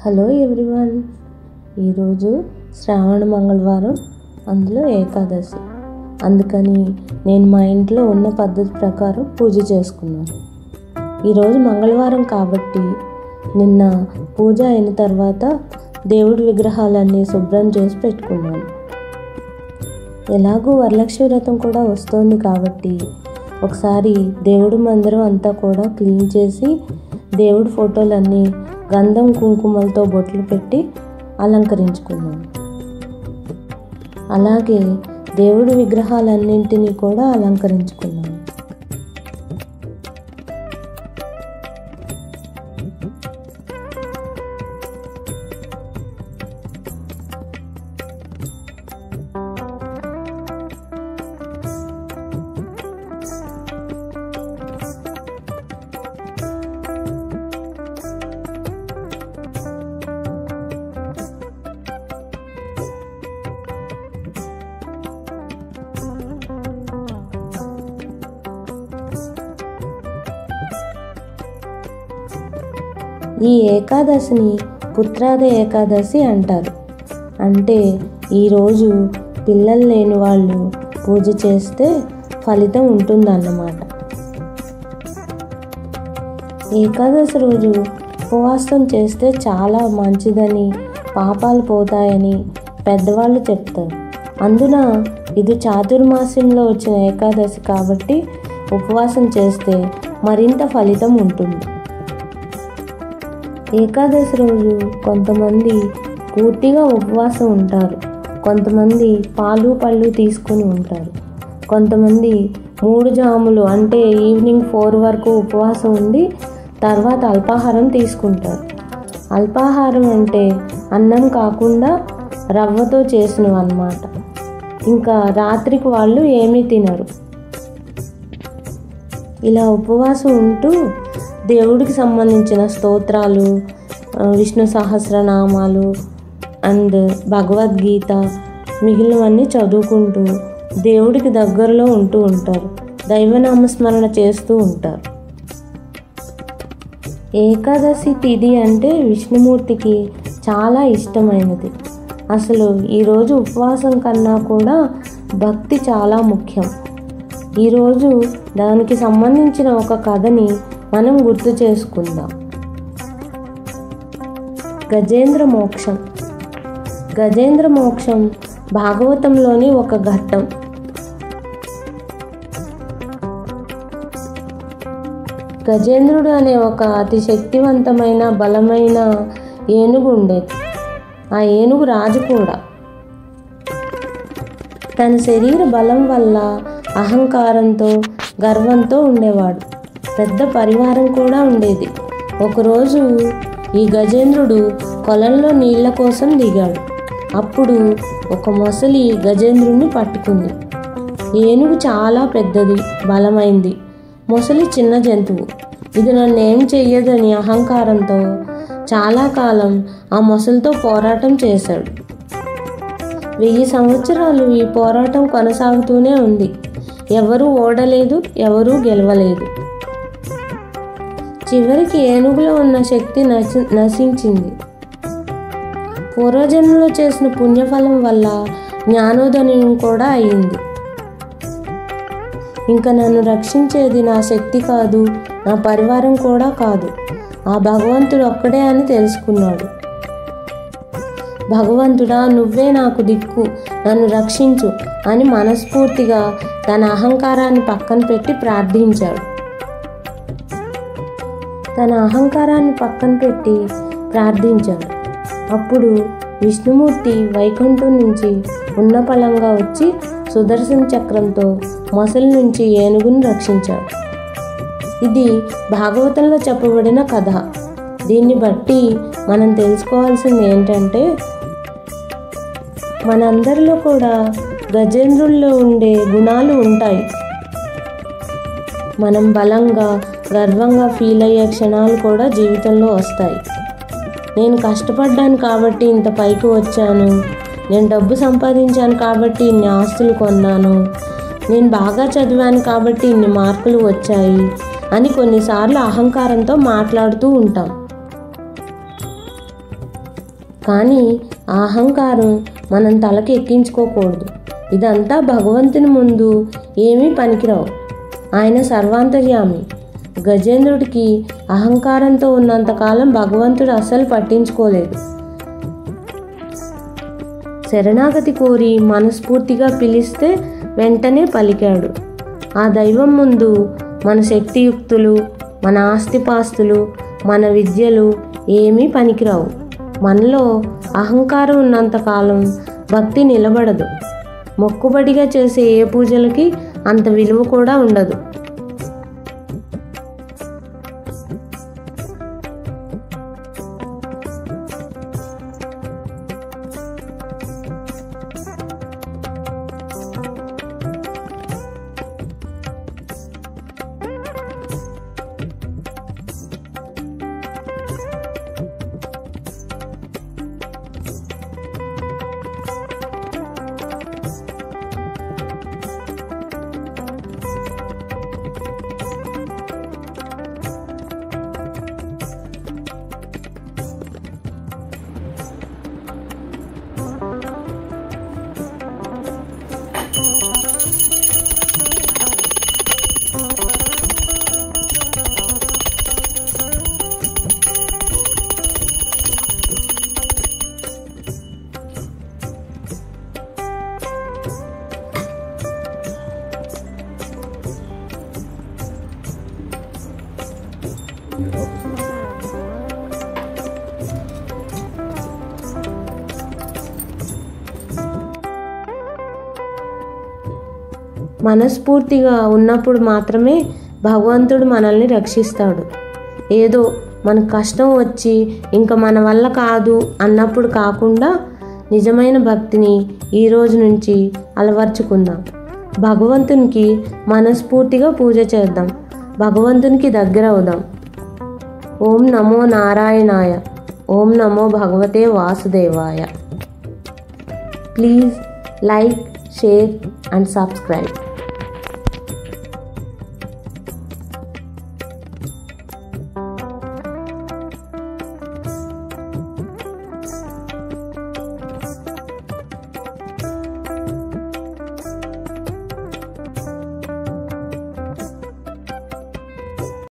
Hello everyone, ఈరోజు శ్రావణ మంగళవారం, అందులో ఏకాదశి. అందుకని నేను మా ఇంట్లో ఉన్న పద్ధతి ప్రకారం పూజ చేసుకున్నాను. ఈరోజు మంగళవారం కాబట్టి నిన్న పూజ అయిన తర్వాత దేవుడి విగ్రహాలన్నీ శుభ్రం చేసి పెట్టుకున్నాను. ఎలాగూ వరలక్ష్మి వ్రతం కూడా వస్తుంది కాబట్టి ఒకసారి దేవుడి మందిరం అంతా కూడా క్లీన్ చేసి దేవుడి ఫోటోలన్నీ గంధం కుంకుమలతో బొట్లు పెట్టి అలంకరించుకున్నాను. అలాగే దేవుడి విగ్రహాలన్నింటినీ కూడా అలంకరించుకున్నాను. ఈ ఏకాదశిని పుత్రాద ఏకాదశి అంటారు. అంటే ఈరోజు పిల్లలు లేని వాళ్ళు పూజ చేస్తే ఫలితం ఉంటుందన్నమాట. ఏకాదశి రోజు ఉపవాసం చేస్తే చాలా మంచిదని, పాపాలు పోతాయని పెద్దవాళ్ళు చెప్తారు. అందున ఇది చాతుర్మాస్యంలో వచ్చిన ఏకాదశి కాబట్టి ఉపవాసం చేస్తే మరింత ఫలితం ఉంటుంది. ఏకాదశి రోజు కొంతమంది పూర్తిగా ఉపవాసం ఉంటారు, కొంతమంది పాలు పళ్ళు తీసుకొని ఉంటారు, కొంతమంది 3 జాములు అంటే ఈవినింగ్ 4 వరకు ఉపవాసం ఉండి తర్వాత అల్పాహారం తీసుకుంటారు. అల్పాహారం అంటే అన్నం కాకుండా రవ్వతో చేసినవి అన్నమాట. ఇంకా రాత్రికి వాళ్ళు ఏమీ తినరు. ఇలా ఉపవాసం ఉంటూ దేవుడికి సంబంధించిన స్తోత్రాలు, విష్ణు సహస్రనామాలు అండ్ భగవద్గీత మిగిలినవన్నీ చదువుకుంటూ దేవుడికి దగ్గరలో ఉంటూ ఉంటారు. దైవనామస్మరణ చేస్తూ ఉంటారు. ఏకాదశి తిథి అంటే విష్ణుమూర్తికి చాలా ఇష్టమైనది. అసలు ఈరోజు ఉపవాసం కన్నా కూడా భక్తి చాలా ముఖ్యం. ఈరోజు దానికి సంబంధించిన ఒక కథని మనం గుర్తు చేసుకుందాం. గజేంద్ర మోక్షం. గజేంద్ర మోక్షం భాగవతంలోని ఒక ఘట్టం. గజేంద్రుడు అనే ఒక అతి శక్తివంతమైన బలమైన ఏనుగు ఉండేది. ఆ ఏనుగు రాజు కూడా. తన శరీర బలం వల్ల అహంకారంతో గర్వంతో ఉండేవాడు. పెద్ద పరివారం కూడా ఉండేది. ఒకరోజు ఈ గజేంద్రుడు కొలంలో నీళ్ల కోసం దిగాడు. అప్పుడు ఒక మొసలి గజేంద్రుడిని పట్టుకుంది. ఏనుగు చాలా పెద్దది, బలమైంది. మొసలి చిన్న జంతువు. ఇది నన్నేం చెయ్యదని అహంకారంతో చాలా కాలం ఆ మొసలితో పోరాటం చేశాడు. 1000 సంవత్సరాలు ఈ పోరాటం కొనసాగుతూనే ఉంది. ఎవరూ ఓడలేదు, ఎవరూ గెలవలేదు. చివరికి ఏనుగులో ఉన్న శక్తి నశించింది. పూర్వజన్మలో చేసిన పుణ్యఫలం వల్ల జ్ఞానోదయం కూడా అయింది. ఇంకా నన్ను రక్షించేది నా శక్తి కాదు, నా పరివారం కూడా కాదు, ఆ భగవంతుడు ఒక్కడే అని తెలుసుకున్నాడు. భగవంతుడా, నువ్వే నాకు దిక్కు, నన్ను రక్షించు అని మనస్ఫూర్తిగా తన అహంకారాన్ని పక్కన పెట్టి ప్రార్థించాడు. అప్పుడు విష్ణుమూర్తి వైకుంఠం నుంచి ఉన్నపళంగా వచ్చి సుదర్శన చక్రంతో మొసలి నుంచి ఏనుగును రక్షించాడు. ఇది భాగవతంలో చెప్పబడిన కథ. దీన్ని బట్టి మనం తెలుసుకోవాల్సింది ఏంటంటే, మనందరిలో కూడా గజేంద్రుల్లో ఉండే గుణాలు ఉంటాయి. మనం బలంగా గర్వంగా ఫీల్ అయ్యే క్షణాలు కూడా జీవితంలో వస్తాయి. నేను కష్టపడ్డాను కాబట్టి ఇంత పైకి వచ్చాను, నేను డబ్బు సంపాదించాను కాబట్టి ఇన్ని ఆస్తులు కొన్నాను, నేను బాగా చదివాను కాబట్టి ఇన్ని మార్కులు వచ్చాయి అని కొన్నిసార్లు అహంకారంతో మాట్లాడుతూ ఉంటాం. కానీ ఆ అహంకారం మనం తలకి ఎక్కించుకోకూడదు. ఇదంతా భగవంతుని ముందు ఏమీ పనికిరావు. ఆయన సర్వాంతర్యామి. గజేంద్రుడికి అహంకారంతో ఉన్నంతకాలం భగవంతుడు అస్సలు పట్టించుకోలేదు. శరణాగతి కోరి మనస్ఫూర్తిగా పిలిస్తే వెంటనే పలికాడు. ఆ దైవం ముందు మన శక్తియుక్తులు, మన ఆస్తిపాస్తులు, మన విద్యలు ఏమీ పనికిరావు. మనలో అహంకారం ఉన్నంతకాలం భక్తి నిలబడదు. మొక్కుబడిగా చేసే ఏ పూజలకి అంత విలువ కూడా ఉండదు. మనస్ఫూర్తిగా ఉన్నప్పుడు మాత్రమే భగవంతుడు మనల్ని రక్షిస్తాడు. ఏదో మనకు కష్టం వచ్చి ఇంకా మన వల్ల కాదు అన్నప్పుడు కాకుండా నిజమైన భక్తిని ఈరోజు నుంచి అలవర్చుకుందాం. భగవంతునికి మనస్ఫూర్తిగా పూజ చేద్దాం. భగవంతునికి దగ్గర అవుదాం. ఓం నమో నారాయణాయ. ఓం నమో భగవతే వాసుదేవాయ. Please like, share and subscribe.